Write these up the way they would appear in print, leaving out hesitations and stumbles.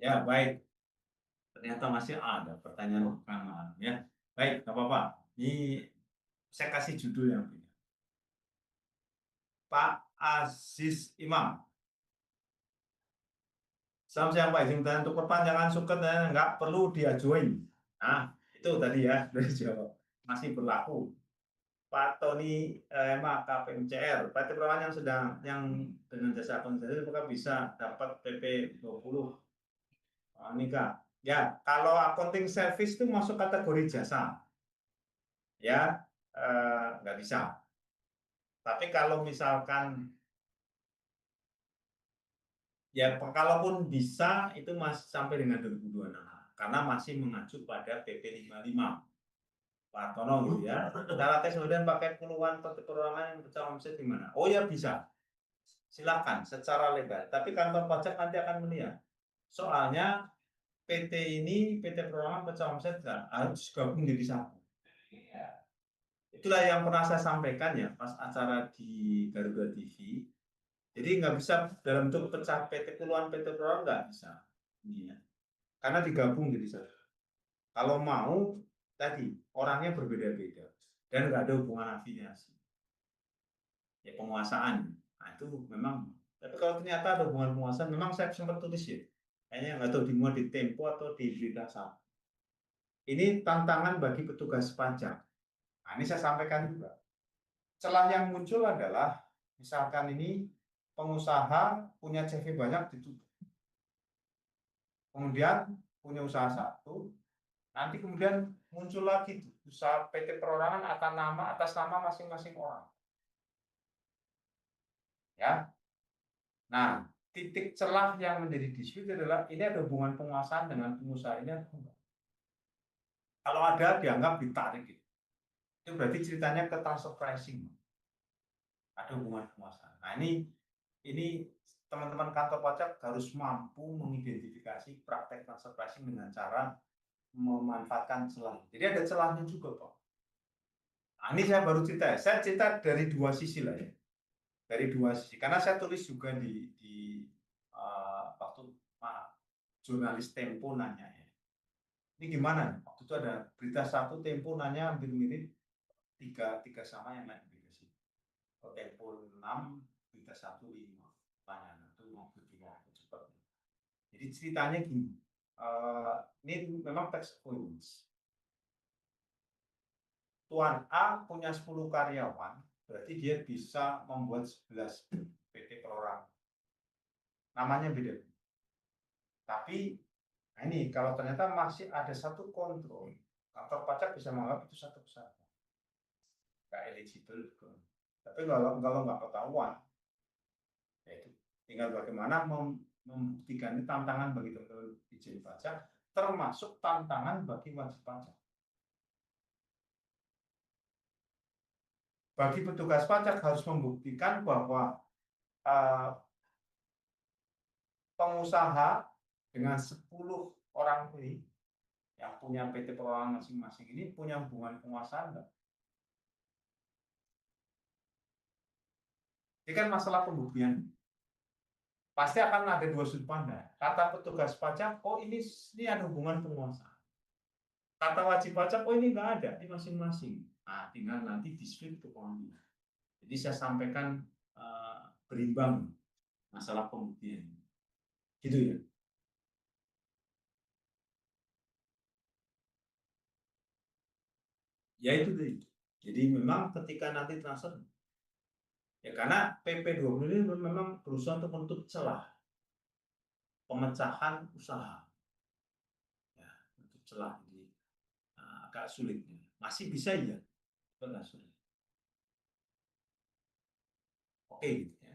Ya, baik. Ternyata masih ada pertanyaan pertanyaan ya. Baik, nggak apa-apa. Ini saya kasih judul yang beda. Pak Aziz Imam. Selamat siang Pak, izin bertanya untuk perpanjangan suket nggak perlu diajuin. Nah, itu tadi ya dari jawab. Masih berlaku. Pak Tony Ema KPMCR, PT Perumahan yang sedang yang dengan jasa konsultasi apakah bisa dapat PP 20? Ini Kak, ya kalau accounting service itu masuk kategori jasa, ya nggak bisa. Tapi kalau misalkan ya kalaupun bisa itu masih sampai dengan 2026 karena masih mengacu pada PP 55 Pak Hartono gitu ya. Cara tes kemudian pakai puluhan perorangan yang pecah omset gimana? Oh ya bisa, silakan secara legal. Tapi kantor pajak nanti akan melihat. Soalnya PT ini PT perorangan pecah omset harus gabung jadi satu. Itulah yang pernah saya sampaikan ya pas acara di Garuda TV. Jadi nggak bisa dalam bentuk pecah PT puluhan PT perorangan nggak bisa. Iya. Karena digabung jadi satu. Kalau mau tadi orangnya berbeda-beda dan nggak ada hubungan afiliasi. Ya penguasaan. Nah itu memang. Tapi kalau ternyata ada hubungan penguasaan, memang saya sempat tulis ya. Kayaknya nggak tahu dimuat di Tempo atau di Berita Satu. Ini tantangan bagi petugas pajak. Nah, ini saya sampaikan juga. Celah yang muncul adalah misalkan ini pengusaha punya CV banyak ditutup. Kemudian punya usaha satu, nanti kemudian muncul lagi usaha PT perorangan atas nama masing-masing orang. Ya. Nah, titik celah yang menjadi dispute adalah ini ada hubungan penguasaan dengan pengusaha ini. Kalau ada dianggap ditarik gitu. Itu berarti ceritanya ke transfer pricing. Ada hubungan penguasaan. Nah, ini teman-teman kantor pajak harus mampu mengidentifikasi praktek transfer pricing dengan cara memanfaatkan celah. Jadi ada celahnya juga, Pak. Nah, ini saya baru cerita ya. Saya cerita dari dua sisi lah ya. Dari dua sisi. Karena saya tulis juga di waktu jurnalis Tempo nanya ya. Ini gimana? Waktu itu ada berita satu Tempo nanya hampir mirip tiga sama yang lain beda sih. Tempo 6, berita satu 5. Tanya itu mau begini cepat. Jadi ceritanya gini. Ini memang text points. Tuan A punya 10 karyawan, berarti dia bisa membuat 11 PT perorangan. Namanya beda. Tapi nah ini kalau ternyata masih ada satu kontrol, kantor pajak bisa menganggap itu satu kesatuan. Nggak eligible. Tapi kalau nggak ketahuan, ya itu tinggal bagaimana membuktikan ini tantangan bagi teman-teman dijen pajak, termasuk tantangan bagi wajib pajak. Bagi petugas pajak harus membuktikan bahwa pengusaha dengan 10 orang ini yang punya PT perorangan masing-masing ini punya hubungan penguasaan enggak? Ini kan masalah pembuktian. Pasti akan ada dua sudut pandang. Kata petugas pajak, oh ini ada hubungan penguasaan. Kata wajib pajak, oh ini enggak ada, ini masing-masing. Nah, tinggal nanti dispute ke pengadilan. Jadi saya sampaikan berimbang masalah pembuktian. Gitu ya. Ya itu tadi. Jadi memang ketika nanti transfer, ya karena PP 20 ini memang berusaha untuk menutup celah pemecahan usaha. Ya, menutup celah. Jadi agak sulit. Masih bisa ya, tapi agak sulit. Oke gitu ya.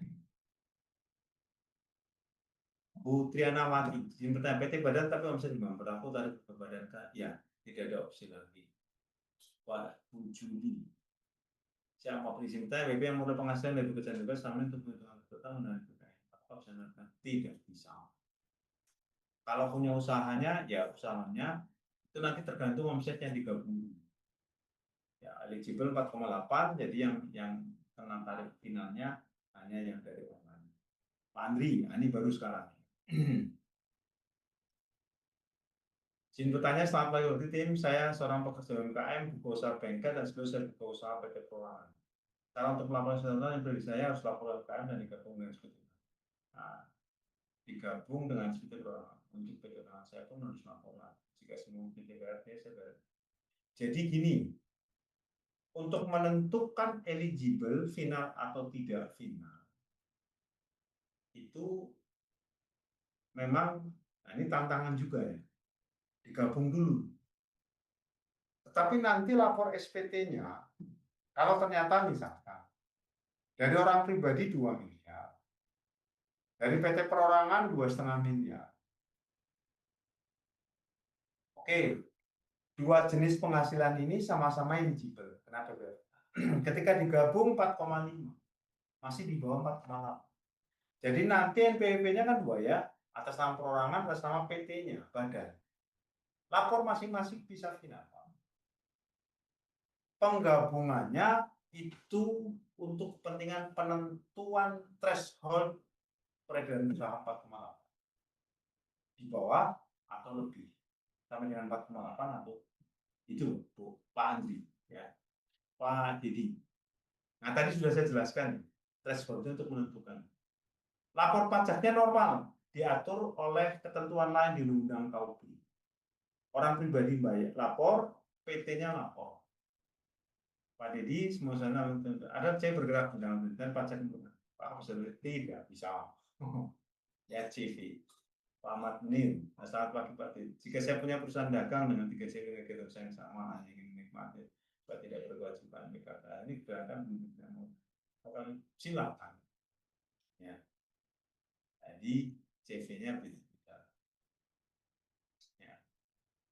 Bu Triana Wati, yang pertanyaan PT badan tapi bisa dimana berlaku tarif badan ya tidak ada opsi lagi. Pak Bu Juli, siapa polisi minta WP yang modal penghasilan dari pekerjaan bebas sama untuk menentukan total dan PKN tidak bisa. Kalau punya usahanya ya usahanya itu nanti tergantung omset yang digabung. Ya eligible 4,8 jadi yang kena tarif finalnya hanya yang dari online. Pak Andri, ini baru sekarang. Izin bertanya, selamat pagi waktu tim. Saya seorang pekerja UMKM, buka usaha bengkel dan sebelum saya buka usaha PT Perorangan. Cara untuk melakukan sesuatu yang beri saya harus lapor UMKM dan digabung dengan PT. Nah, digabung dengan PT Perorangan. Untuk PT Perorangan saya pun harus laporan. Jika semua PT BRT saya bayar. Jadi gini, untuk menentukan eligible final atau tidak final itu memang, nah ini tantangan juga ya, digabung dulu. Tetapi nanti lapor SPT-nya, kalau ternyata misalkan dari orang pribadi 2 miliar, dari PT Perorangan 2,5 miliar. Oke, dua jenis penghasilan ini sama-sama eligible. Kenapa? Ketika digabung 4,5, masih di bawah 4,8. Jadi nanti NPWP-nya kan 2 ya, atas nama perorangan, atas nama PT-nya, badan. Lapor masing-masing bisa final. Penggabungannya itu untuk kepentingan penentuan threshold peredaran usaha 4,8. Di bawah atau lebih. Sampai dengan 4,8 atau itu, Bu, Pak Andri, ya, Pak Didi. Nah, tadi sudah saya jelaskan, thresholdnya untuk menentukan. Lapor pajaknya normal, diatur oleh ketentuan lain di Undang-Undang KUB. Orang pribadi bayar lapor, PT-nya lapor. Pak Dedi, semua sana ada saya bergerak dalam dan pajak Pak tidak bisa. Ya CV. Pak Ahmad Munir, selamat pagi Pak Dedi. Jika saya punya perusahaan dagang dengan 3 CV kegiatan saya yang sama, hanya ingin menikmati, Pak tidak berkewajiban BKK. Ini gerakan akan silakan. Ya. Jadi CV-nya beda-beda. Ya.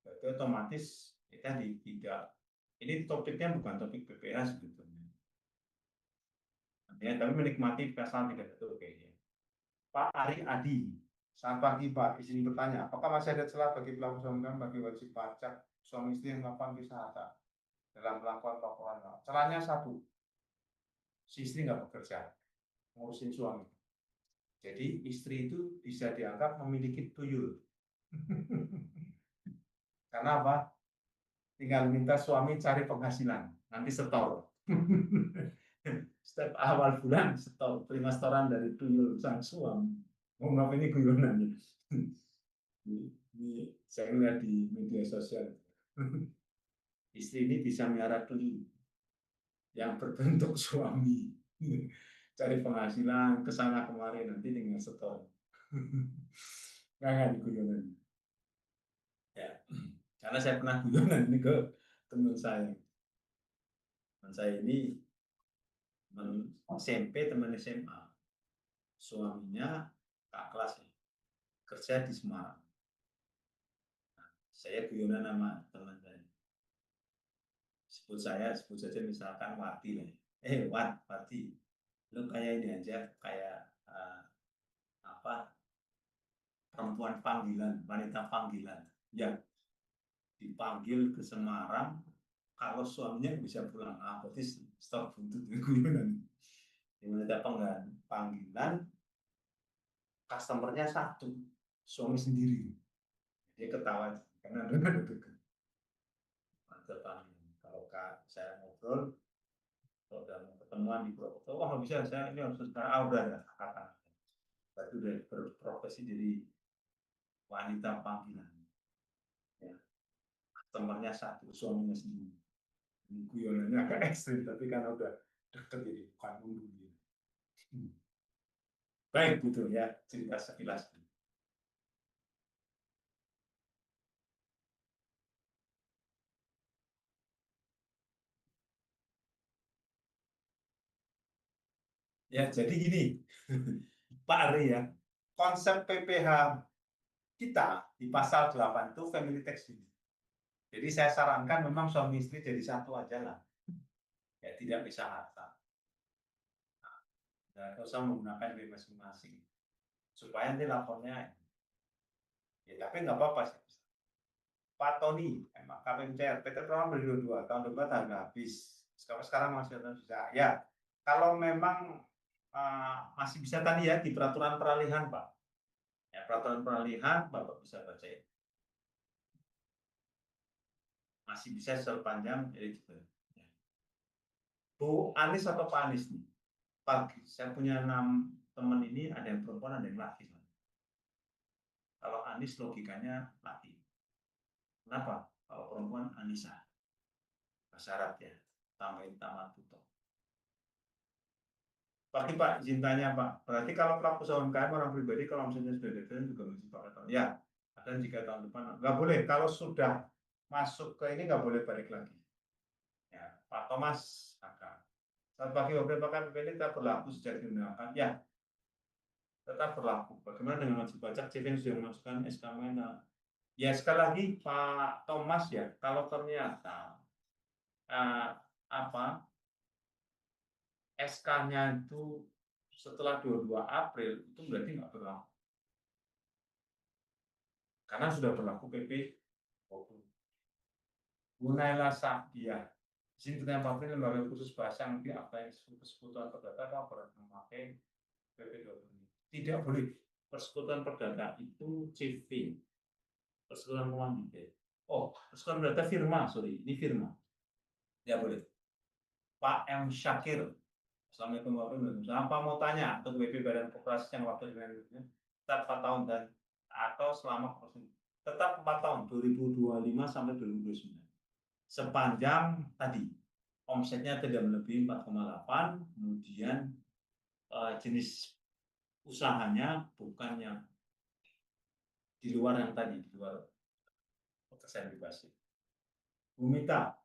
Berarti otomatis kita tidak. Ini topiknya bukan topik PPH sebetulnya. Ya, tapi menikmati pasal 31 kayaknya. Pak Ari Adi, selamat pagi Pak. Izin bertanya, apakah masih ada celah bagi pelaku usaha bagi wajib pajak suami istri yang melakukan wisata dalam melakukan laporan? Celahnya satu, si istri nggak bekerja, ngurusin suami. Jadi istri itu bisa dianggap memiliki tuyul. Karena apa? Tinggal minta suami cari penghasilan, nanti setor. Setiap awal bulan setor, terima setoran dari tuyul sang suami. Oh, maaf ini guyonan. Ini saya lihat di media sosial. Istri ini bisa miara tuyul yang berbentuk suami. Cari penghasilan ke sana kemari nanti dengan setor. Nggak guyonan. Ya, karena saya pernah guyonan ini ke teman saya. Teman saya ini SMP, teman SMA. Suaminya kak kelas ya, kerja di Semarang. Saya guyonan sama teman saya. Sebut saja misalkan Wati lah. Wati, lu kayak ini aja, kayak apa, perempuan panggilan, wanita panggilan. Ya, dipanggil ke Semarang, kalau suaminya bisa pulang, berarti stop buntut guyonan. Wanita panggilan, customernya satu, suami sendiri. Dia ketawa karena ada dekat. Kalau saya ngobrol, kalau udah mau ketemuan di Purwokerto, wah nggak bisa, saya ini harus sekarang udah ada kata. Berarti udah berprofesi jadi wanita panggilan. Ya. Temannya satu, suaminya sendiri. Guyonannya agak ekstrim, tapi kan udah deket jadi bukan undur. Baik, gitu ya cerita sekilas. Ya, jadi gini, Pak Ari ya, konsep PPH kita di pasal 8 itu family tax unit. Jadi saya sarankan memang suami istri jadi satu aja lah. Ya, tidak bisa harta. Nah, usah menggunakan duit masing-masing. Supaya nanti lapornya, ya tapi nggak apa-apa sih. Pak Tony, emang KPMCR, PT Perorangan beli 22, tahun depan harga habis. Sekarang masih bisa. Ya, kalau memang masih bisa tadi ya di peraturan peralihan Pak. Ya, peraturan peralihan Bapak bisa baca. masih bisa sepanjang eligible. Bu Anies atau Pak Anies nih? Pagi, saya punya 6 teman ini, ada yang perempuan, ada yang laki. Kalau Anies logikanya laki. Kenapa? Kalau perempuan Anissa. Syarat ya, tambahin tamat tutup. Pagi Pak, izin tanya Pak. Berarti kalau pelaku usaha UMKM orang pribadi, kalau misalnya sudah deadline juga masih pakai tahun. Ya, dan jika tahun depan nggak boleh. Kalau sudah masuk ke ini nggak boleh balik lagi. Ya, Pak Thomas akan. Saat pagi waktu pakai PPN tetap berlaku sejak digunakan. Ya, tetap berlaku. Bagaimana dengan wajib pajak CV yang sudah memasukkan SK Mena? Ya sekali lagi Pak Thomas ya, kalau ternyata apa SK-nya itu setelah 22 April itu berarti nggak berlaku karena sudah berlaku PP 20. Gunaila Saktia, izin ketentuan pabrik lembaga khusus bahasa yang apa yang persekutuan perdata kalau memakai PP 20. Tidak boleh. Persekutuan perdata itu CV, persekutuan komandite. Oh, persekutuan perdata firma, sorry, ini firma. Tidak boleh. Pak M. Syakir, Assalamualaikum warahmatullahi wabarakatuh. Apa mau tanya untuk WP Badan Koperasi yang waktu dengan tetap 4 tahun dan atau selama tetap 4 tahun 2025 sampai 2029. Sepanjang tadi omsetnya tidak melebihi 4,8, kemudian jenis usahanya bukannya di luar yang tadi, di luar pekerjaan bebas. Bumita,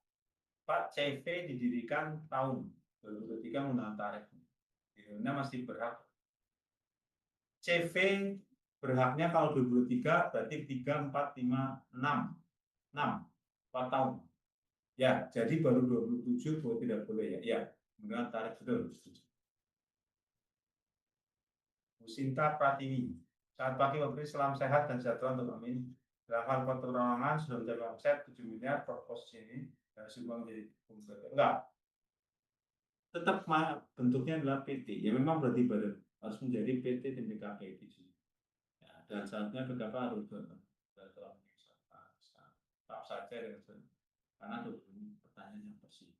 Pak CV didirikan tahun 2023 menggunakan tarif. Dirinya masih berhak. CV berhaknya kalau 2023 berarti 3, 4, 5, 6. 6, 4 tahun. Ya, jadi baru 27 bahwa tidak boleh ya. Ya, menggunakan tarif betul. Bu Sinta Pratiwi, selamat pagi Bapak Ibu, salam sehat dan sejahtera untuk kami. Dalam hal peturangan sudah mencapai omset 7 miliar per posisi ini dan sumbang menjadi enggak. Tetap bentuknya adalah PT. Ya memang berarti badan harus menjadi PT dan BKP itu. Ya, dan saatnya BKP harus tetap saja dengan karena itu pertanyaan yang bersih.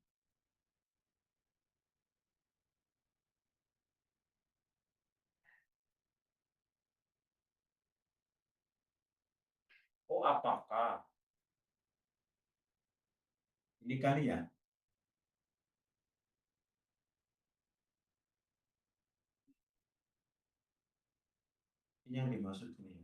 Oh, apakah ini kali ya? Ini yang dimaksud ini.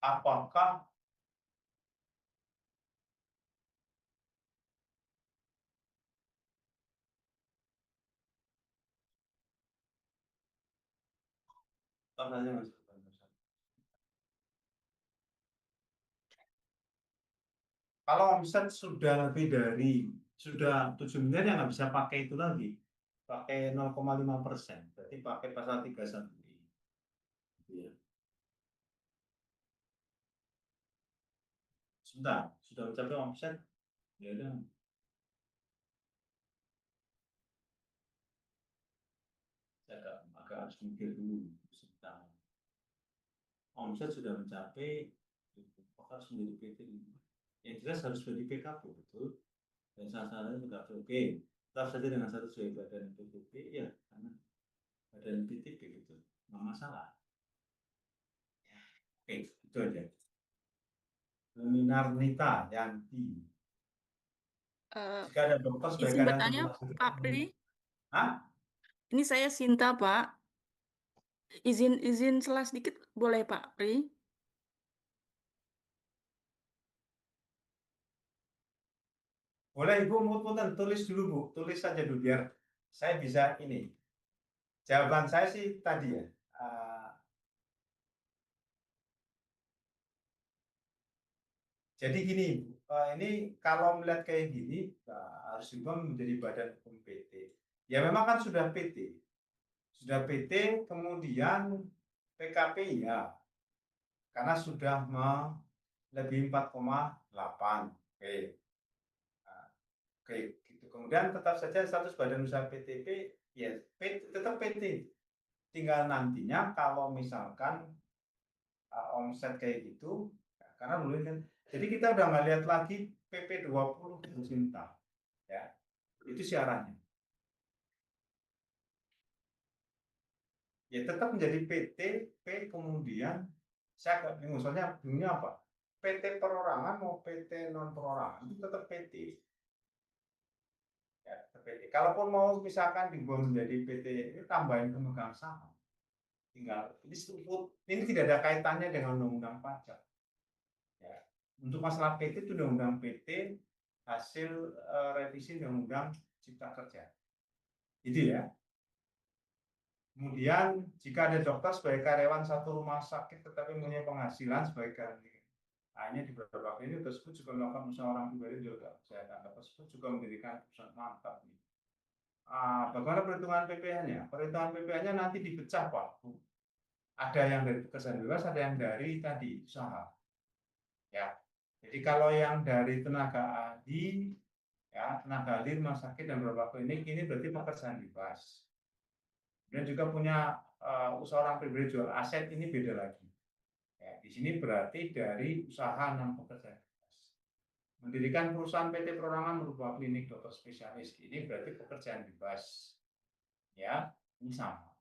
Apakah kalau omset sudah lebih dari sudah 7 miliar yang nggak bisa pakai itu lagi, pakai 0,5%, berarti pakai pasal 31. Ya. Sudah mencapai omset, ya udah saya agak harus mikir dulu. Sebentar. Omset sudah mencapai, harus menjadi PT. Yang jelas harus menjadi PKP, betul. Dan sasarannya PKP, oke. Tetap saja dengan satu sebagai badan PTP, ya, karena badan PTP gitu, nggak masalah. Oke, itu aja. Seminar Nita Yanti. Jika ada dokter Izin sebaiknya bertanya, Pak Pri. Hah? Ini saya Sinta, Pak. Izin sela sedikit boleh, Pak Pri? Boleh Ibu, punten tulis dulu Bu, tulis saja dulu biar saya bisa ini. Jawaban saya sih tadi ya. Jadi gini, ini kalau melihat kayak gini, harus juga menjadi badan hukum PT. Ya memang kan sudah PT, kemudian PKP ya, karena sudah melebihi 4,8. Oke. Nah, oke, gitu. Kemudian tetap saja status badan usaha PTP, ya tetap PT. Tinggal nantinya kalau misalkan omset kayak gitu, ya, karena belum kan. Jadi kita udah nggak lihat lagi PP 20 cinta, ya itu syaratnya. Ya tetap menjadi PT, P kemudian saya agak bingung, soalnya bingungnya apa? PT perorangan mau PT non perorangan itu tetap PT. Ya, tetap PT. Kalaupun mau misalkan dibuat menjadi PT, ini tambahin pemegang saham. Tinggal ini tidak ada kaitannya dengan undang-undang pajak. Ya. Untuk masalah PT itu undang-undang PT hasil revisi undang-undang Cipta Kerja. Itu ya. Kemudian jika ada dokter sebagai karyawan satu rumah sakit tetapi mempunyai penghasilan sebagai karyawan, hanya di beberapa klinik tersebut juga melakukan usaha orang pribadi juga kesehatan tersebut juga mendirikan pusat mantap. Bagaimana perhitungan PPh-nya? Perhitungan PPh-nya nanti dipecah Pak. Ada yang dari pekerjaan bebas, ada yang dari tadi usaha. Ya, jadi kalau yang dari tenaga ahli, ya tenaga ahli rumah sakit dan beberapa klinik ini berarti pekerjaan bebas. Dan juga punya usaha orang pribadi jual aset ini beda lagi. Ya, di sini berarti dari usaha non pekerjaan bebas. Mendirikan perusahaan PT Perorangan merupakan klinik dokter spesialis. Ini berarti pekerjaan bebas. Ya, ini sama.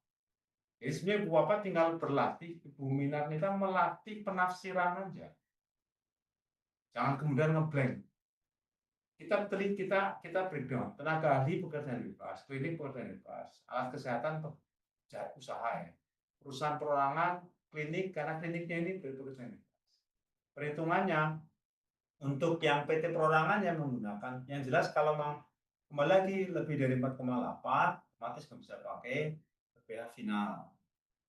Jadi sebenarnya Bu Bapak tinggal berlatih, Ibu Minarnita melatih penafsiran aja. Jangan kemudian ngeblank. Kita breakdown. Tenaga ahli pekerjaan bebas, klinik pekerjaan bebas, alat kesehatan usaha ya. Perusahaan perorangan, klinik karena kliniknya ini pekerjaan bebas. Perhitungannya untuk yang PT perorangan yang menggunakan, yang jelas kalau kembali lagi lebih dari 4,8, otomatis nggak bisa pakai PPh final.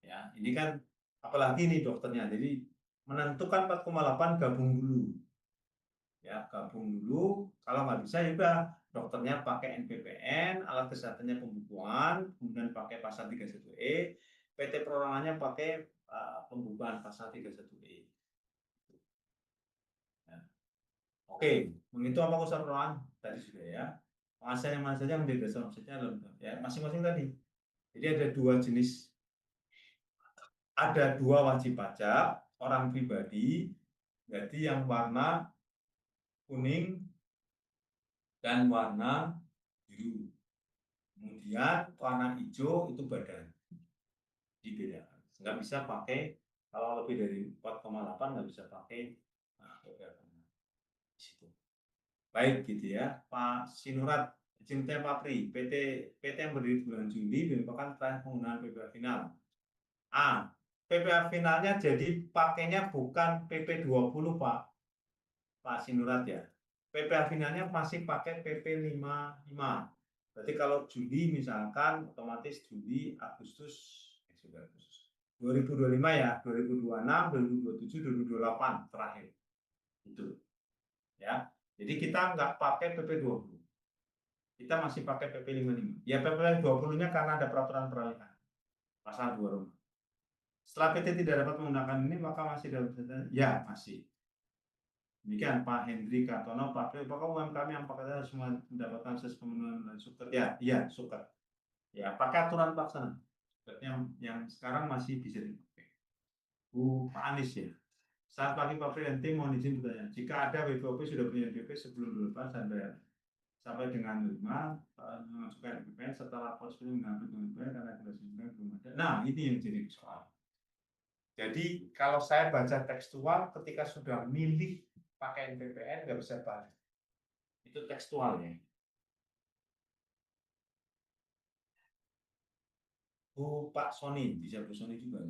Ya, ini kan apalagi nih dokternya, jadi menentukan 4,8 gabung dulu. Ya, gabung dulu. Kalau nggak bisa ya udah dokternya pakai NPPN, alat kesehatannya pembukuan, kemudian pakai pasal 31E, PT perorangannya pakai pembukuan pasal 31E. Ya. Oke, begitu apa usaha perorangan tadi sudah ya. Pasal yang mana saja menjadi dasar omsetnya ya masing-masing tadi. Jadi ada dua wajib pajak orang pribadi, jadi yang warna kuning dan warna biru. Kemudian warna hijau itu badan, dibedakan. Nggak bisa pakai, kalau lebih dari 4,8 nggak bisa pakai di situ. Baik gitu ya, Pak Sinurat, izin Pak Pri, PT yang berdiri bulan Juli merupakan terakhir penggunaan PPh final. PPh finalnya jadi pakainya bukan PP 20 Pak Sinurat ya. PPh finalnya masih pakai PP 55. Berarti kalau Juli misalkan otomatis Juli, Agustus, sudah Agustus 2025 ya, 2026, 2027, 2028 terakhir. Itu. Ya. Jadi kita nggak pakai PP 20. Kita masih pakai PP 55. Ya PP 20-nya karena ada peraturan peralihan. Pasal 2. Setelah PT tidak dapat menggunakan ini maka masih dapat, ya masih. Demikian Pak Hendri Kartono, Pak Pri, apakah UMKM yang pakai harus mendapatkan akses pemenuhan dan suket? Ya, iya suket. Ya, pakai aturan pelaksana. Yang sekarang masih bisa dipakai. Bu Pak Anies ya. Saat pagi Pak Pri dan tim mohon izin bertanya. Jika ada WPOP sudah punya WPOP sebelum dilepas sampai dengan 5 mengajukan NPPN setelah lapor sebelum mengambil NPPN karena durasi belum ada. Nah, ini yang jadi soal. Jadi kalau saya baca tekstual ketika sudah milih pakai NPPN nggak bisa balik. Itu tekstualnya. Bu Pak Sony, bisa Bu Sony juga.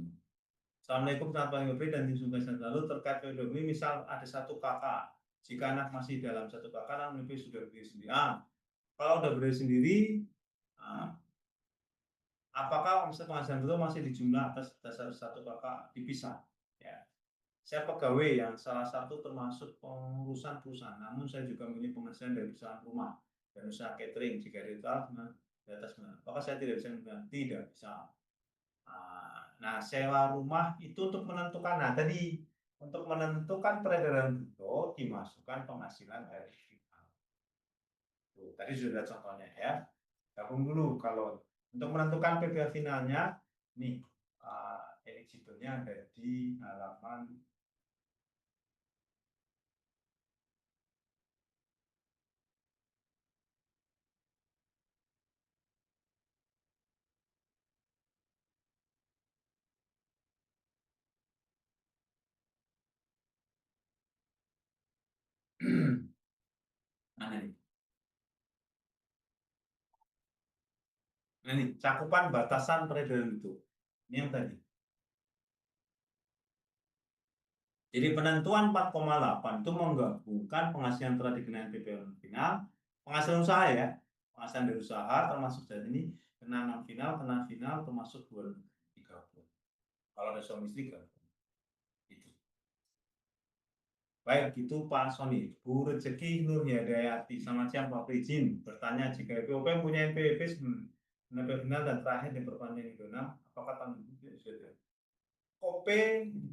Assalamualaikum selamat pagi dan tim sukses lalu terkait PWDB misal ada satu kakak Jika anak masih dalam satu kakak, anak menyebut sudah berdiri sendiri. Kalau udah berdiri sendiri, apakah omset penghasilan itu masih di jumlah atas dasar satu kakak dipisah? Ya. Saya pegawai yang salah satu termasuk pengurusan perusahaan, namun saya juga memiliki penghasilan dari usaha rumah dan usaha catering. Jika di atas, apakah saya tidak bisa menggunakan? Tidak bisa. Nah, sewa rumah itu untuk menentukan. Nah, tadi untuk menentukan peredaran bruto dimasukkan penghasilan dari final. Tuh, tadi sudah contohnya ya. Gabung dulu kalau untuk menentukan PPh finalnya, nih eligible-nya ada di halaman mana nih? Nah, ini cakupan batasan peredaran itu. Ini yang tadi. Jadi penentuan 4,8 itu menggabungkan penghasilan telah dikenakan PPh final, penghasilan usaha ya, penghasilan dari usaha termasuk dari ini kena final termasuk 230. Kalau ada suami istri kan itu. Baik, itu Pak Sony. Bu Rezeki Nur Hidayati, selamat siang Pak Prijin. Bertanya jika IPOP punya NPWP sebelum final dan terakhir diperpanjang itu 6, apakah tanggung jawab? OP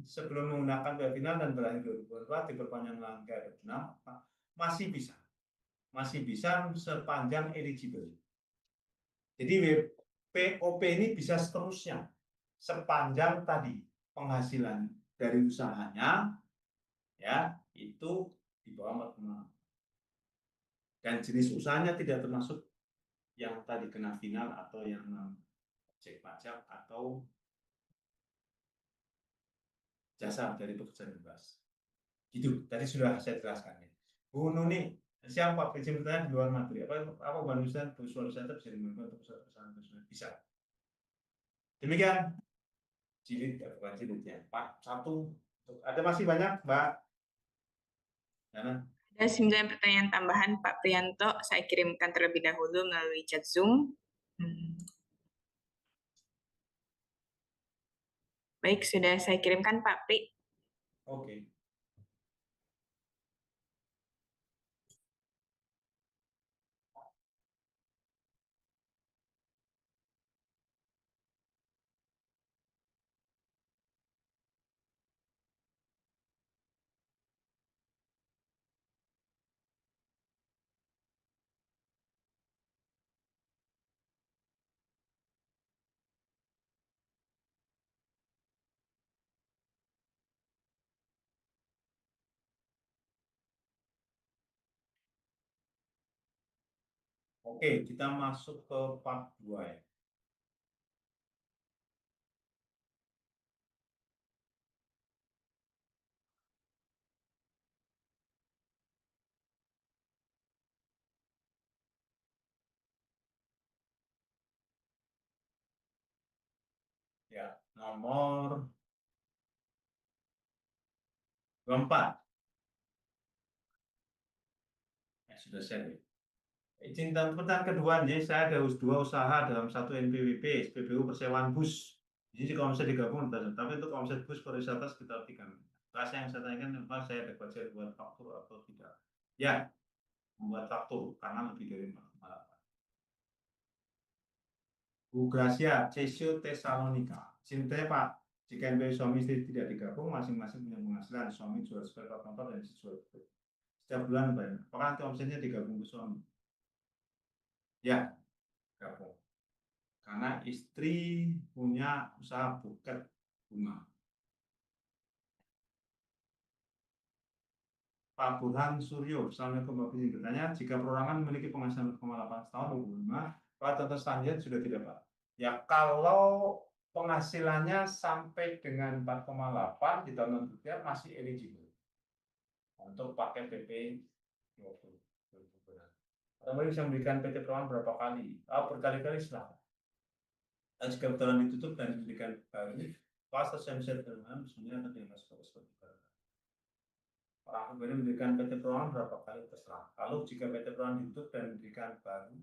sebelum menggunakan PPh final dan berakhir 2024 diperpanjang langkah 6 masih bisa sepanjang eligible. Jadi POP ini bisa seterusnya sepanjang tadi penghasilan dari usahanya ya itu di bawah 4,6 dan jenis usahanya tidak termasuk yang tadi kena final atau yang objek pajak atau jasa dari pekerjaan bebas. Gitu, tadi sudah saya jelaskan ya. Bu Nuni, siang Pak Presiden bertanya di luar materi. Apa banusan visualisasi bisa digunakan untuk perusahaan bisa. Demikian jilid ya, bukan jilid ya. Pak, satu. Ada masih banyak, Mbak. Nana. Ada 9 pertanyaan tambahan Pak Prianto, saya kirimkan terlebih dahulu melalui chat Zoom. Baik, sudah saya kirimkan Pak Pri. Oke. Oke, kita masuk ke part 2 ya. Ya, nomor 24. Ya, sudah share ya. Izin pertanyaan kedua, jadi saya ada dua usaha dalam satu NPWP, SPBU persewaan bus. Jadi kalau misalnya digabung, tapi untuk omset bus pariwisata sekitar 3 miliar. Rasa yang saya tanyakan, apa saya ada budget buat faktur atau tidak? Ya, membuat faktur karena lebih dari 4,8. Bu Gracia, Cesio Tesalonika. Ceritanya Pak, jika NPWP suami istri tidak digabung, masing-masing punya penghasilan. Suami jual sepeda motor dan istri jual bus. Setiap bulan bayar. Apakah nanti omsetnya digabung ke suami? Ya, gabung. Karena istri punya usaha buket bunga. Pak Burhan Suryo, Assalamualaikum Bapak Presiden. Bertanya, jika perorangan memiliki penghasilan 4,8 tahun 25, Pak contoh selanjutnya sudah tidak Pak? Ya kalau penghasilannya sampai dengan 4,8 di tahun berikutnya masih eligible untuk pakai PP 20. Atau bisa memberikan PT Perumahan berapa kali? Berkali-kali silahkan. Dan jika betulan ditutup dan diberikan baru, fasilitas yang bisa diterima sebenarnya akan dimasukkan seperti itu. Orang pribadi mendirikan PT Perumahan berapa kali terserah. Lalu jika PT Perumahan ditutup dan didirikan baru,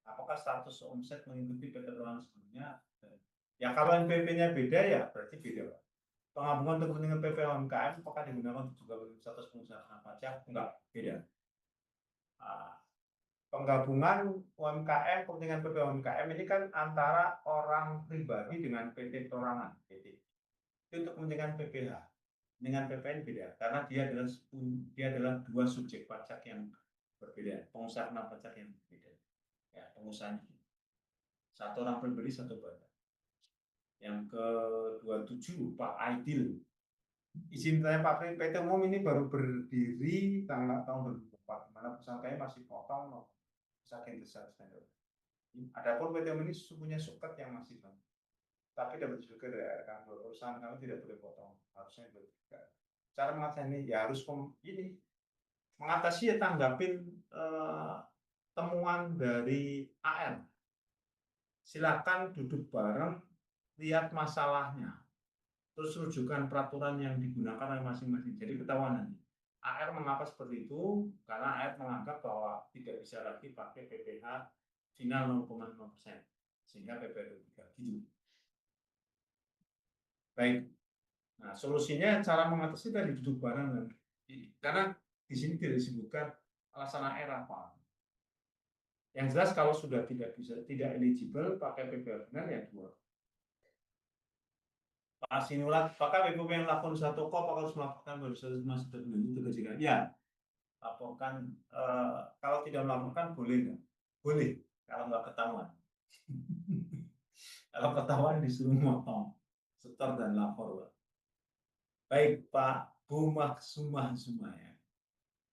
apakah status omset mengikuti PT Perumahan sebelumnya? Ya kalau NPP-nya beda ya berarti beda, Pak. Penggabungan untuk kepentingan PP UMKM apakah digunakan untuk juga status pengusaha pajak? Enggak, beda. Penggabungan UMKM, kepentingan PP UMKM ini kan antara orang pribadi dengan PT Perorangan. PT. Itu untuk kepentingan PPH. Dengan PPN beda, karena dia adalah dua subjek pajak yang berbeda, pengusaha kena pajak yang berbeda. Ya, pengusahanya. Satu orang pribadi, satu badan. Yang ke-27, Pak Aidil. Izin tanya Pak Pri, PT Umum ini baru berdiri tahun 2004, di mana perusahaan kami masih potong, saking besar standar. Adapun PT Umum ini punya suket yang masih banyak. Tapi dapat juga dari rekan perusahaan kami tidak boleh potong, harusnya boleh. Cara mengatasi ini ya harus ini mengatasi ya tanggapin temuan dari AR. Silakan duduk bareng, lihat masalahnya, terus rujukan peraturan yang digunakan oleh masing-masing. Jadi ketahuan nanti. AR mengapa seperti itu? Karena AR menganggap bahwa tidak bisa lagi pakai PPh final 0,5%, sehingga PPh 23 gitu. Baik. Nah, solusinya cara mengatasi tadi duduk bareng. Karena di sini tidak disebutkan alasan AR apa. Yang jelas kalau sudah tidak eligible pakai PPh final ya 2. Pak Sinulat, apakah BPOP yang lakukan usaha toko apakah harus melaporkan baru masih tertentu kejikan? Ya, laporkan. Kalau tidak melaporkan boleh nggak? Boleh, kalau nggak ketahuan. Kalau ketahuan disuruh motong, setor dan lapor. Baik Pak Bumak Sumah ya.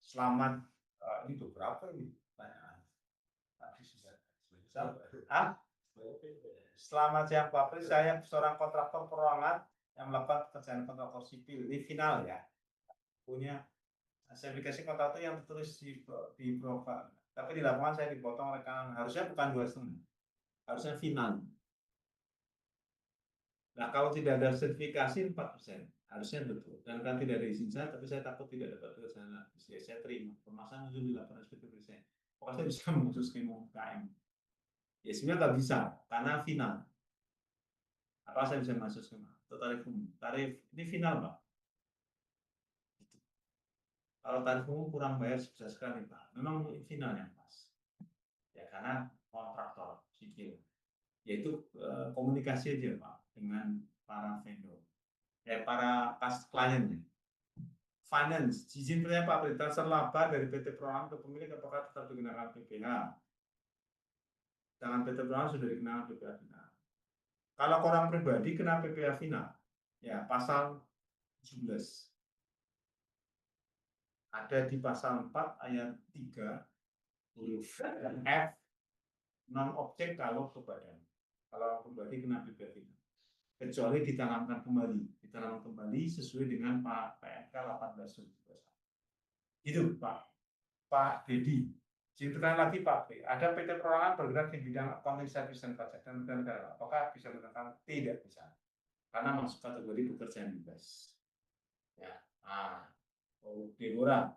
Selamat. Ini beberapa ini pertanyaan. Tadi sudah. Selamat siang Pak Pri, saya seorang kontraktor perorangan yang melakukan pekerjaan kontraktor sipil. Ini final ya. Punya sertifikasi kontraktor yang tertulis di profil. Tapi di lapangan saya dipotong rekanan. Harusnya bukan 2,5. Harusnya final. Nah kalau tidak ada sertifikasi 4%. Harusnya betul. Dan kan tidak ada izin saya, tapi saya takut tidak dapat pekerjaan lagi. Saya terima. Pemasangan muncul di lapangan SPT%. Pokoknya saya bisa mengurus skema UKM. Ya sebenarnya nggak bisa, karena final. Apa saya bisa masuk skema? Tarif umum. Tarif ini final, Pak. Kalau tarif umum kurang bayar sebesar sekali, Pak. Memang final yang pas. Ya karena kontraktor sipil. Yaitu komunikasi aja, Pak, dengan para vendor. Para kliennya. Finance, izin punya Pak Pri, transfer laba dari PT Perorangan ke pemilik apakah tetap digunakan PPh? Dengan PT Perorangan sudah dikenakan PPh final. Kalau orang pribadi kena PPh final, ya pasal 17. Ada di pasal 4 ayat 3 huruf F non objek kalau ke badan. Kalau pribadi kena PPh final. Kecuali ditanamkan kembali sesuai dengan PMK 18/2021. Itu Pak Dedi. Ceritakan lagi Pak P. Ada PT Perorangan bergerak di bidang accounting service dan pajak dan negara. Apakah bisa dikatakan tidak bisa? Karena masuk kategori pekerjaan bebas. Ya. Deborah.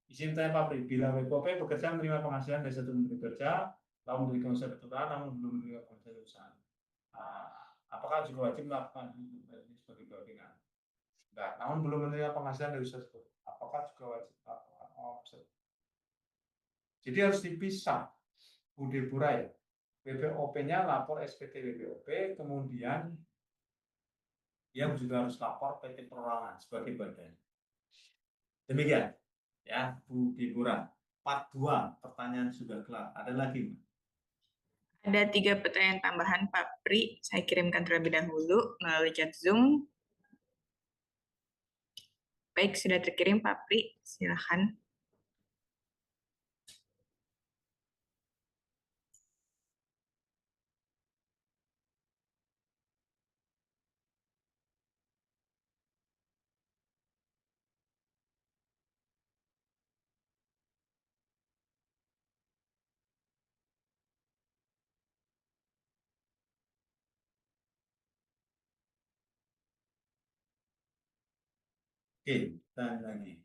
Izin tanya Pak Pri, bila WPOP bekerja menerima penghasilan dari satu menteri kerja, lalu memberikan usaha petualangan, namun belum menerima penghasilan usaha. Apakah juga wajib melakukan ini sebagai pimpinan? Enggak, namun belum menerima penghasilan dari usaha tersebut. Apakah juga wajib melakukan? Jadi harus dipisah, Bu Deborah ya. WPOP-nya lapor SPT WPOP, kemudian dia juga harus lapor PT Perorangan sebagai badan. Demikian ya, Bu Deborah. Part 2, pertanyaan sudah kelar. Ada lagi, Mbak? Ada 3 pertanyaan tambahan Pak Pri, saya kirimkan terlebih dahulu melalui chat Zoom. Baik, sudah terkirim Pak Pri, silakan. Oke, tanya lagi.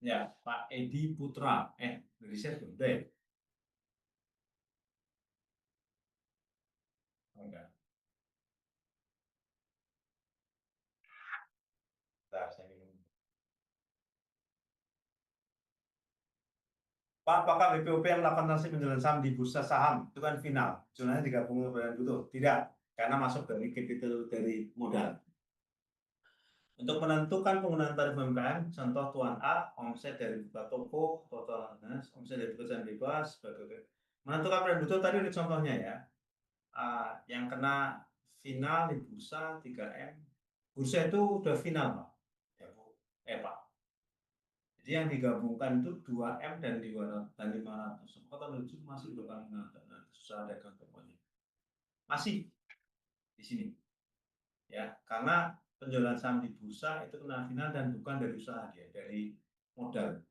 Ya, Pak Edi Putra. Riset udah ya? Enggak. Bentar, saya minum. Pak, apakah BPOP yang melakukan transaksi penjualan saham di bursa saham itu kan final? Jumlahnya digabung dengan butuh? Tidak, karena masuk dari capital dari modal. Untuk menentukan penggunaan tarif UMKM, contoh Tuan A, omset dari buka toko, total omset dari pekerjaan bebas, sebagai menentukan premium butuh tadi ada contohnya ya. Yang kena final di bursa 3M. Bursa itu udah final, Pak. Ya, Bu. Pak. Jadi yang digabungkan itu 2M dan 200 dan 500. Kota lucu masih bukan susah ada pokoknya. Masih di sini. Ya, karena penjualan saham di bursa itu kena final dan bukan dari usaha dia, dari modal.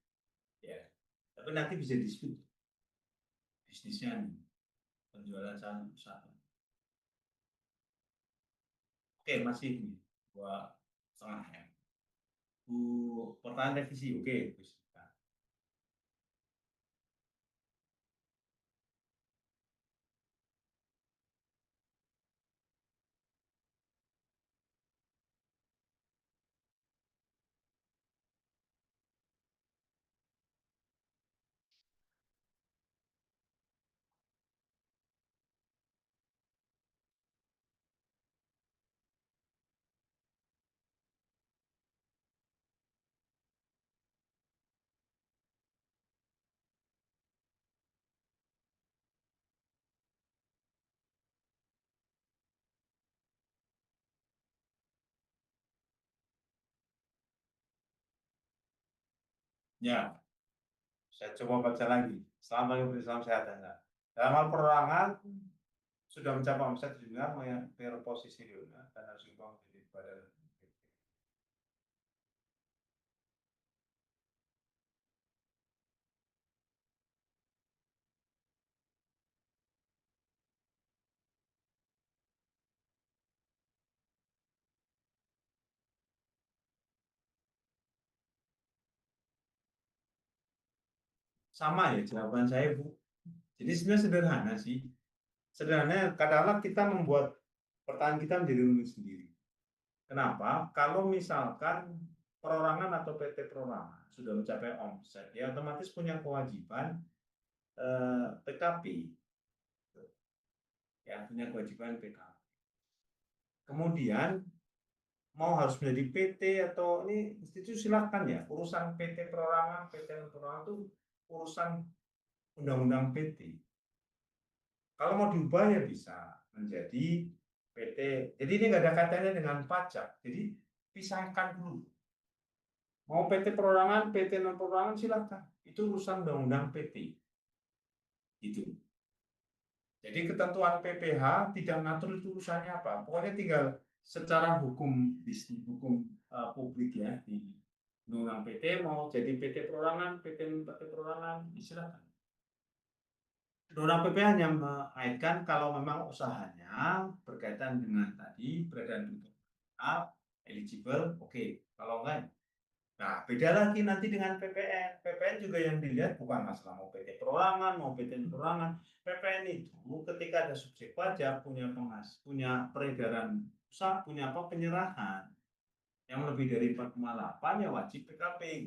Ya. Tapi nanti bisa disebut bisnisnya nih, penjualan saham usaha. Oke, masih ini 2,5 M. Pertanyaan revisi, oke. Ya, saya coba baca lagi. Selamat pagi, salam sehat Anda. Dalam hal perorangan, sudah mencapai omset juga mengambil posisi di dan harus diubah menjadi badan. Sama ya jawaban saya, Bu. Jadi sebenarnya sederhana sih. Sederhananya kadang-kadang kita membuat pertanyaan kita menjadi rumit sendiri. Kenapa? Kalau misalkan perorangan atau PT perorangan sudah mencapai omset, dia otomatis punya kewajiban PKP. Ya, punya kewajiban PKP. Kemudian mau harus menjadi PT atau ini institusi silakan ya. Urusan PT perorangan, PT perorangan itu urusan undang-undang PT. Kalau mau diubah ya bisa menjadi PT. Jadi ini nggak ada kaitannya dengan pajak. Jadi pisahkan dulu. Mau PT perorangan, PT non perorangan silakan. Itu urusan undang-undang PT. Itu. Jadi ketentuan PPH tidak ngatur itu urusannya apa. Pokoknya tinggal secara hukum bisnis, hukum publik ya di undang-undang PT mau jadi PT perorangan, PT non PT perorangan, silakan. Undang-undang PP hanya mengaitkan kalau memang usahanya berkaitan dengan tadi peredaran butuh eligible, oke. Kalau enggak, nah beda lagi nanti dengan PPN. PPN juga yang dilihat bukan masalah mau PT perorangan, mau PT perorangan. PPN itu ketika ada subjek pajak punya peredaran usaha, punya apa penyerahan yang lebih dari 4,8 ya wajib PKP.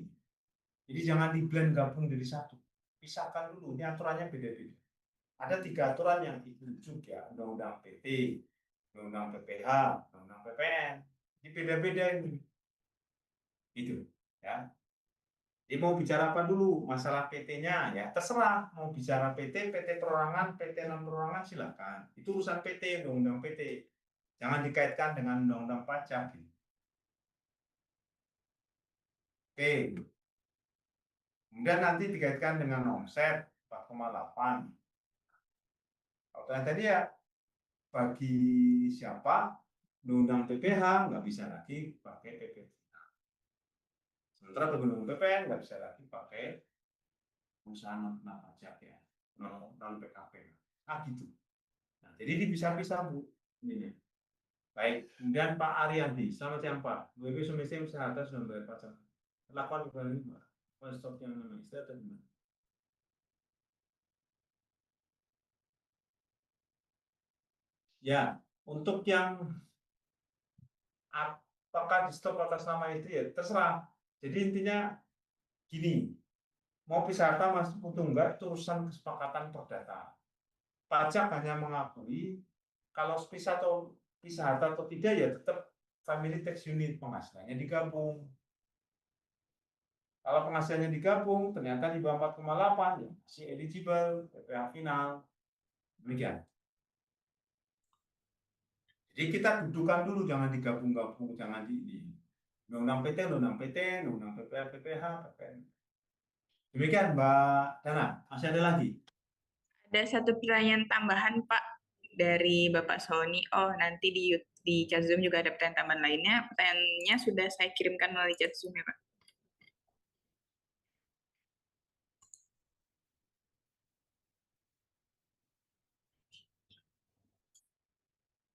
Jadi jangan di-blend gabung jadi satu. Pisahkan dulu, ini aturannya beda-beda. Ada 3 aturan yang dirujuk ya, undang-undang PT, undang-undang PPH, undang-undang PPN. Ini beda-beda ini. Itu ya. Jadi mau bicara apa dulu masalah PT-nya ya terserah mau bicara PT, PT perorangan, PT non perorangan silakan. Itu urusan PT, undang-undang PT. Jangan dikaitkan dengan undang-undang pajak. Gitu. Oke. Kemudian nanti dikaitkan dengan omset 4,8. Kalau tadi ya bagi siapa undang-undang PPH nggak bisa lagi pakai PP. Sementara undang-undang PPN nggak bisa lagi pakai usaha non pajak ya, non PKP. Gitu. Nah, jadi dipisah-pisah Bu. Ini. Baik, kemudian Pak Ariandi, selamat siang Pak. WP semestinya kesehatan sudah bayar pajak. Lakukan kembali Pak. Stok yang nama istri atau gimana? Ya, untuk yang apakah di stop atas nama istri ya terserah. Jadi intinya gini, mau pisah harta masuk untung enggak itu urusan kesepakatan perdata. Pajak hanya mengakui kalau pisah harta atau tidak ya tetap family tax unit penghasilannya digabung. Kalau penghasilannya digabung ternyata di bawah 4,8 ya masih eligible PPh final. Demikian. Jadi kita dudukan dulu, jangan digabung-gabung, jangan di undang-undang PT, undang-undang PT, undang-undang PPh, PPH, PPN. Demikian Mbak Dana, masih ada lagi? Ada satu pertanyaan tambahan, Pak, dari Bapak Sony. Oh, nanti di chat Zoom juga ada pertanyaan tambahan lainnya. Pertanyaannya sudah saya kirimkan melalui chat Zoom ya, Pak.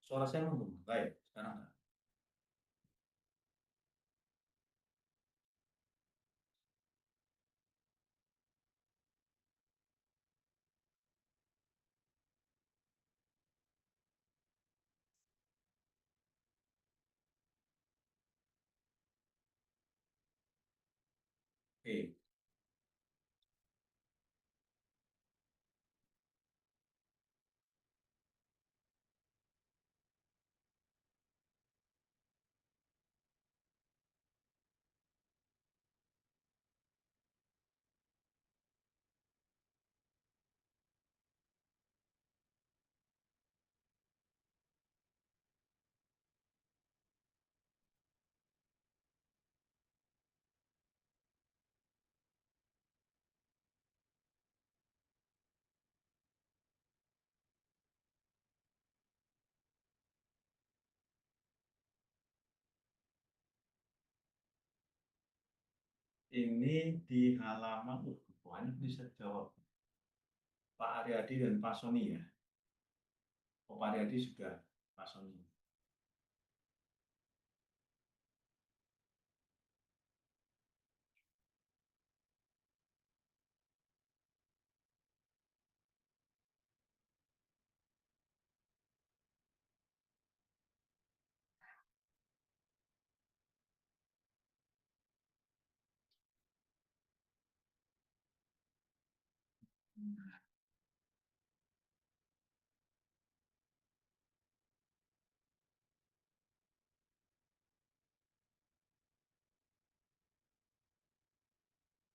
Suara saya menggunakan, baik, sekarang enggak. Oke. Ini di halaman banyak bisa jawab Pak Aryadi dan Pak Sony ya. Oh, Pak Aryadi sudah, Pak Sony.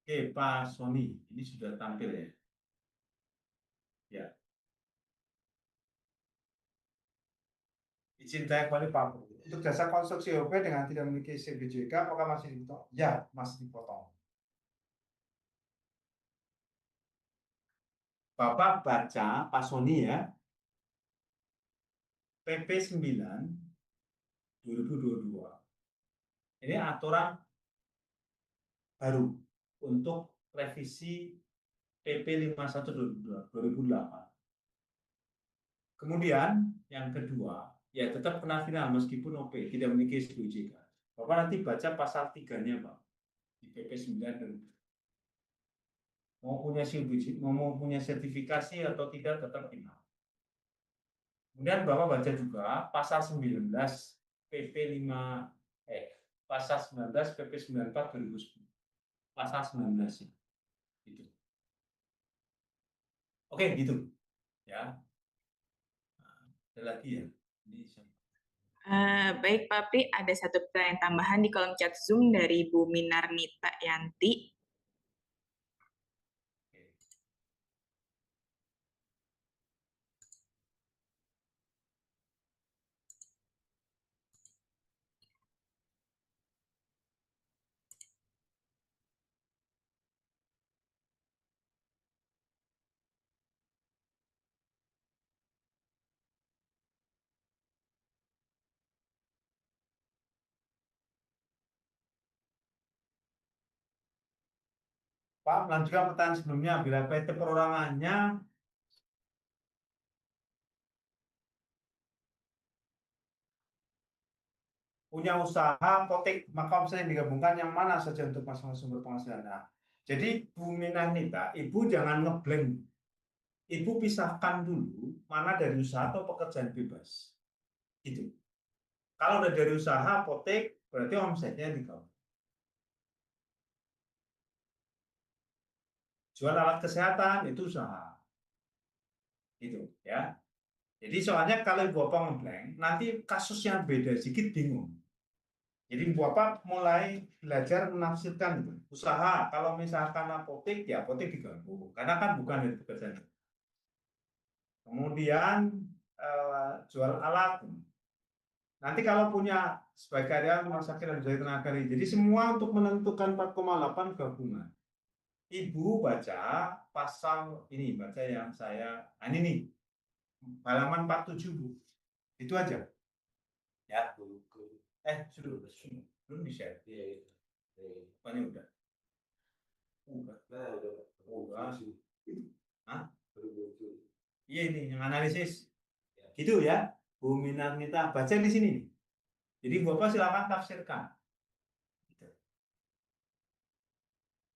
Oke, Pak Sony, ini sudah tampil ya. Ya, izin saya kembali Pak. Untuk jasa konstruksi OP dengan tidak memiliki CBJK, apakah masih dipotong? Ya, masih dipotong. Bapak baca Pak Sony ya, PP 9 2022. Ini aturan baru untuk revisi PP 51 2008. Kemudian yang kedua, ya tetap kena final meskipun OP tidak memiliki SBJK. Bapak nanti baca pasal 3-nya, Pak. Di PP 9 mau punya SBJK, mau punya sertifikasi atau tidak tetap final. Kemudian Bapak baca juga pasal 19 PP 5 pasal 19 PP 94 2010. Pasal 19 ya. Gitu. Oke, gitu. Ya. Nah, ada lagi ya. Ini Baik, Pak Pri, ada satu pertanyaan tambahan di kolom chat Zoom dari Bu Minarnita Yanti. Pak, melanjutkan pertanyaan sebelumnya, bila PT perorangannya punya usaha apotek, maka omset yang digabungkan yang mana saja untuk masing-masing sumber penghasilan? Nah, Jadi Bu Minanita, Ibu jangan ngeblank. Ibu pisahkan dulu mana dari usaha atau pekerjaan bebas. Gitu. Kalau udah dari usaha apotek, berarti omsetnya dikau. Jual alat kesehatan itu usaha. Gitu ya. Jadi soalnya kalau Ibu Bapak ngeblank, nanti kasusnya beda sedikit bingung. Jadi Ibu Bapak mulai belajar menafsirkan gitu. Usaha, kalau misalkan apotek, ya apotek digabung. Karena kan bukan dari pekerjaan. Kemudian jual alat. Nanti kalau punya sebagai karyawan rumah sakit dan jadi tenaga kerja. Jadi semua untuk menentukan 4,8 gabungan. Ibu baca pasal ini, baca yang saya, ini nih, halaman 47 Bu. Itu aja. Ya, sudah belum di-share. Pokoknya udah. Udah. Hah? Iya ini yang analisis. Gitu ya. Bu Minarnita baca di sini. Jadi Bapak silakan tafsirkan. Gitu.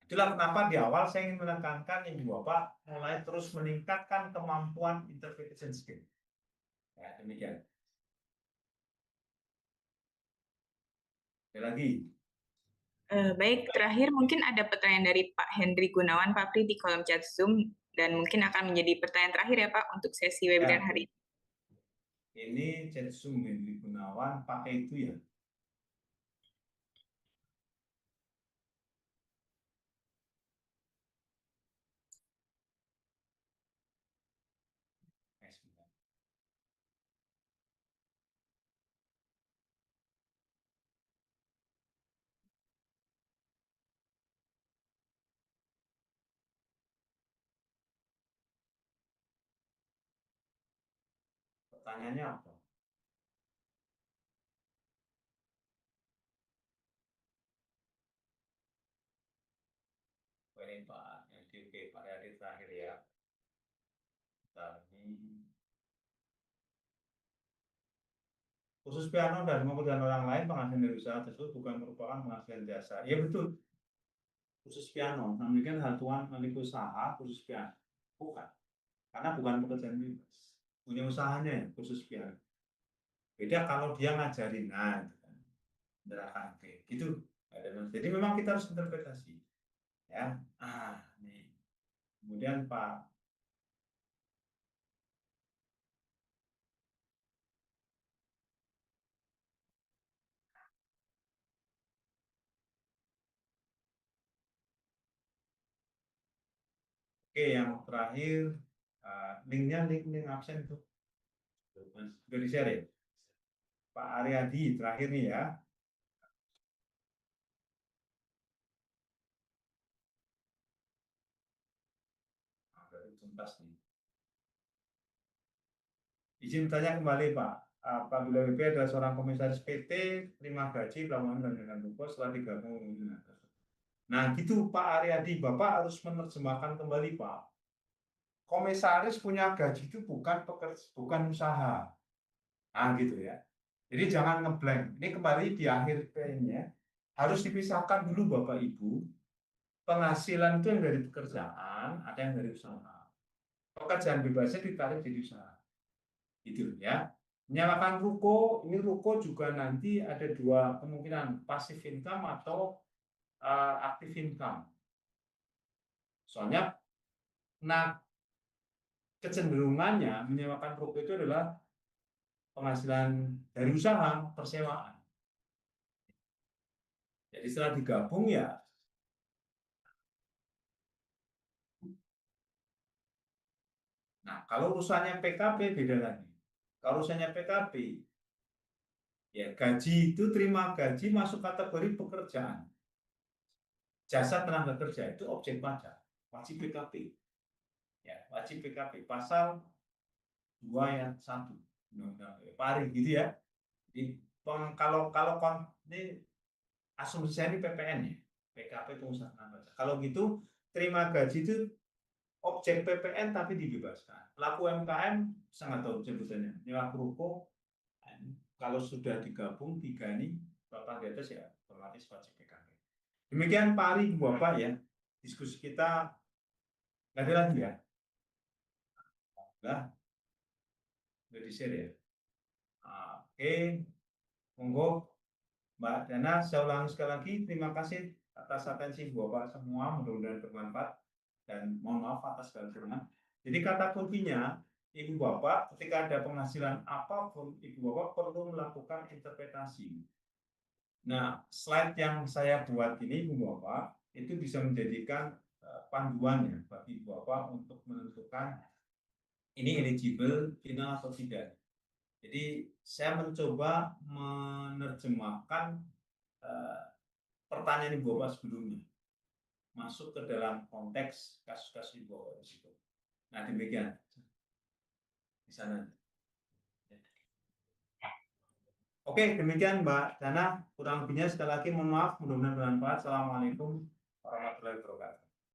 Itulah kenapa di awal saya ingin menekankan Ibu Bapak mulai terus meningkatkan kemampuan interpretation skill. Ya, demikian. Ada lagi. Baik, terakhir mungkin ada pertanyaan dari Pak Hendri Gunawan, Pak Pri, di kolom chat Zoom, dan mungkin akan menjadi pertanyaan terakhir ya Pak untuk sesi webinar hari ini. Ini chat Zoom Hendri Gunawan pakai itu ya. Pertanyaannya apa? Ini Pak, yang di oke, Pak Yadi terakhir ya. Tadi khusus piano dan kemudian orang lain penghasilan dari usaha tersebut bukan merupakan penghasilan jasa. Ya betul. Khusus piano, namanya satuan milik usaha khusus piano. Bukan. Karena bukan pekerjaan bebas. Punya usahanya ya, khusus piano. Beda kalau dia ngajarin, nah, itu kan. Neraka, gitu. Jadi memang kita harus interpretasi. Ya, nih. Kemudian Pak Oke, yang terakhir linknya link absen tuh. Sudah di-share ya? Pak Aryadi terakhir nih ya. Dari tuntas nih. Izin bertanya kembali Pak. Apabila WP adalah seorang komisaris PT, terima gaji, pelabuhan dan dengan ruko setelah digabung. Nah gitu Pak Aryadi, Bapak harus menerjemahkan kembali Pak. Komisaris punya gaji itu bukan usaha. Nah gitu ya. Jadi jangan ngeblank. Ini kembali di akhir P-nya harus dipisahkan dulu Bapak Ibu. Penghasilan itu yang dari pekerjaan, ada yang dari usaha. Pekerjaan bebasnya ditarik jadi usaha. Gitu ya. Menyalakan ruko, ini ruko juga nanti ada dua kemungkinan, passive income atau active income. Soalnya, nah kecenderungannya menyewakan ruko itu adalah penghasilan dari usaha persewaan. Jadi setelah digabung ya. Nah kalau urusannya PKP beda lagi. Kalau urusannya PKP, ya gaji itu terima gaji masuk kategori pekerjaan. Jasa tenaga kerja itu objek pajak, wajib PKP. Ya, wajib PKP pasal 2 ayat 1 Undang-Undang PARI gitu ya. Jadi kalau ini asumsi saya ini PPN ya, PKP pengusaha tenaga kerja. Kalau gitu terima gaji itu objek PPN tapi dibebaskan. Pelaku UMKM sangat tahu sebutannya. Nyewa ruko kalau sudah digabung tiga ini Bapak di atas ya otomatis wajib PKP. Demikian Pak Ari, Bapak ya. diskusi kita nggak ada lagi ya? Udah di-share ya? Oke, monggo Mbak Dana, saya ulangi sekali lagi, terima kasih atas atensi Bapak semua, mudah-mudahan bermanfaat dan mohon maaf atas segala kekurangan. Jadi kata kuncinya, Ibu Bapak ketika ada penghasilan apapun, Ibu Bapak perlu melakukan interpretasi. Nah, slide yang saya buat ini, Ibu Bapak, itu bisa menjadikan panduan ya bagi Ibu Bapak untuk menentukan ini eligible final atau tidak. Jadi saya mencoba menerjemahkan pertanyaan Ibu Bapak sebelumnya masuk ke dalam konteks kasus-kasus Ibu Bapak di situ. Nah, demikian di sana. Oke, demikian Mbak Dana. Kurang lebihnya sekali lagi mohon maaf, mudah-mudahan bermanfaat. Assalamualaikum warahmatullahi wabarakatuh.